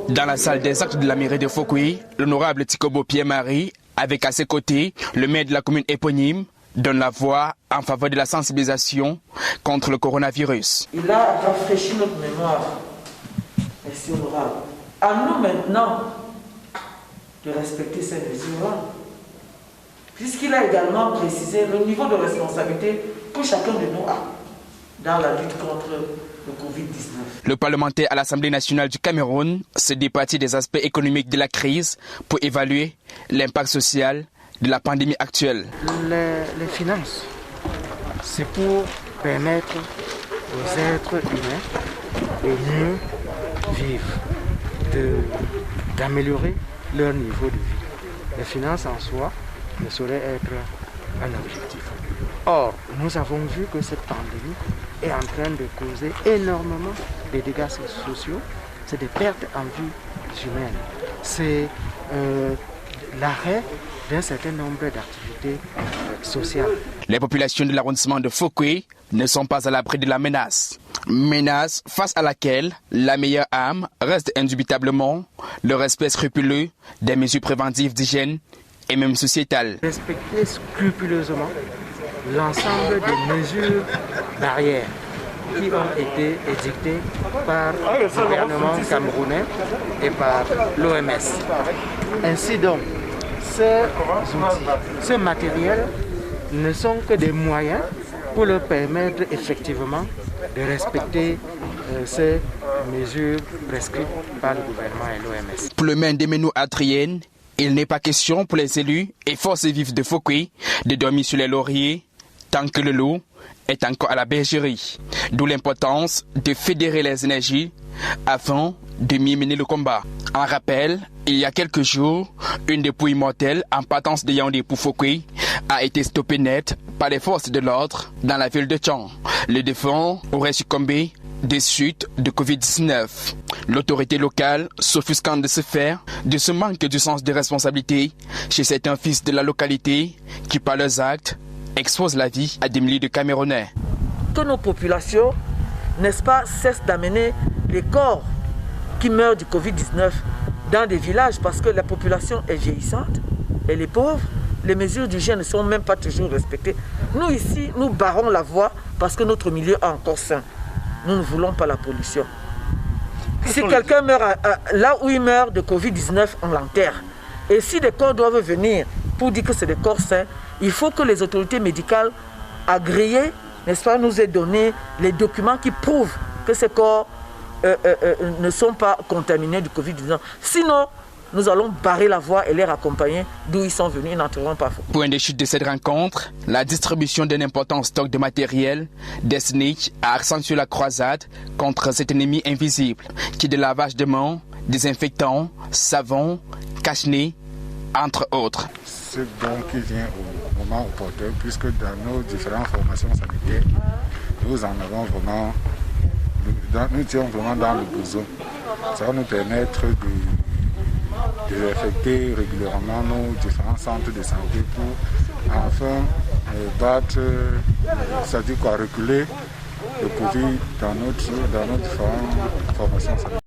Dans la salle des actes de la mairie de Fouquier, l'honorable Tikobo Pierre-Marie, avec à ses côtés le maire de la commune éponyme, donne la voix en faveur de la sensibilisation contre le coronavirus. Il a rafraîchi notre mémoire. Merci honorable. À nous maintenant de respecter ces mesures-là. Puisqu'il a également précisé le niveau de responsabilité que chacun de nous a dans la lutte contre le Covid-19. Le parlementaire à l'Assemblée nationale du Cameroun se départit des aspects économiques de la crise pour évaluer l'impact social de la pandémie actuelle. Les finances, c'est pour permettre aux êtres humains de mieux vivre, d'améliorer leur niveau de vie. Les finances en soi ne sauraient être un objectif. Or, nous avons vu que cette pandémie est en train de causer énormément de dégâts sociaux, c'est des pertes en vie humaine, c'est l'arrêt d'un certain nombre d'activités sociales. Les populations de l'arrondissement de Fouquier ne sont pas à l'abri de la menace. Menace face à laquelle la meilleure arme reste indubitablement le respect scrupuleux des mesures préventives d'hygiène et même sociétales. Respecter scrupuleusement l'ensemble des mesures barrières qui ont été édictées par le gouvernement camerounais et par l'OMS. Ainsi donc, ces outils, ce matériel ne sont que des moyens pour leur permettre effectivement de respecter ces mesures prescrites par le gouvernement et l'OMS. Pour le maire des Menou-Adrienne, il n'est pas question pour les élus et forces vives de Fouquier de dormir sur les lauriers tant que le loup est encore à la bergerie. D'où l'importance de fédérer les énergies afin de mieux mener le combat. En rappel, il y a quelques jours, une dépouille mortelle en partance de Yaoundé pour Fouquier a été stoppée net par les forces de l'ordre dans la ville de Tchang. Le défunt aurait succombé des suites de Covid-19. L'autorité locale s'offusquant de ce faire, de ce manque de sens de responsabilité chez certains fils de la localité qui, par leurs actes, exposent la vie à des milliers de Camerounais. Que nos populations, n'est-ce pas, cessent d'amener les corps qui meurent du Covid-19 dans des villages parce que la population est vieillissante, elle est pauvre, les mesures d'hygiène ne sont même pas toujours respectées. Nous ici, nous barrons la voie parce que notre milieu est encore sain. Nous ne voulons pas la pollution. Si quelqu'un meurt là où il meurt de Covid-19, on l'enterre. Et si des corps doivent venir pour dire que c'est des corps sains, il faut que les autorités médicales agréées, n'est-ce pas, nous aient donné les documents qui prouvent que ces corps ne sont pas contaminés du Covid-19. Sinon, nous allons barrer la voie et les accompagner d'où ils sont venus, ils n'entreront pas. Point de chute de cette rencontre, la distribution d'un important stock de matériel destiné à accentuer la croisade contre cet ennemi invisible, qui est de lavage de mains, désinfectants, savon, cache-nez, entre autres. C'est donc qui vient au moment opportun, puisque dans nos différentes formations sanitaires, nous en avons vraiment, nous tirons vraiment dans le besoin. Ça va nous permettre de désinfecter régulièrement nos différents centres de santé pour enfin battre, c'est-à-dire reculer le Covid dans nos différentes formations sanitaires.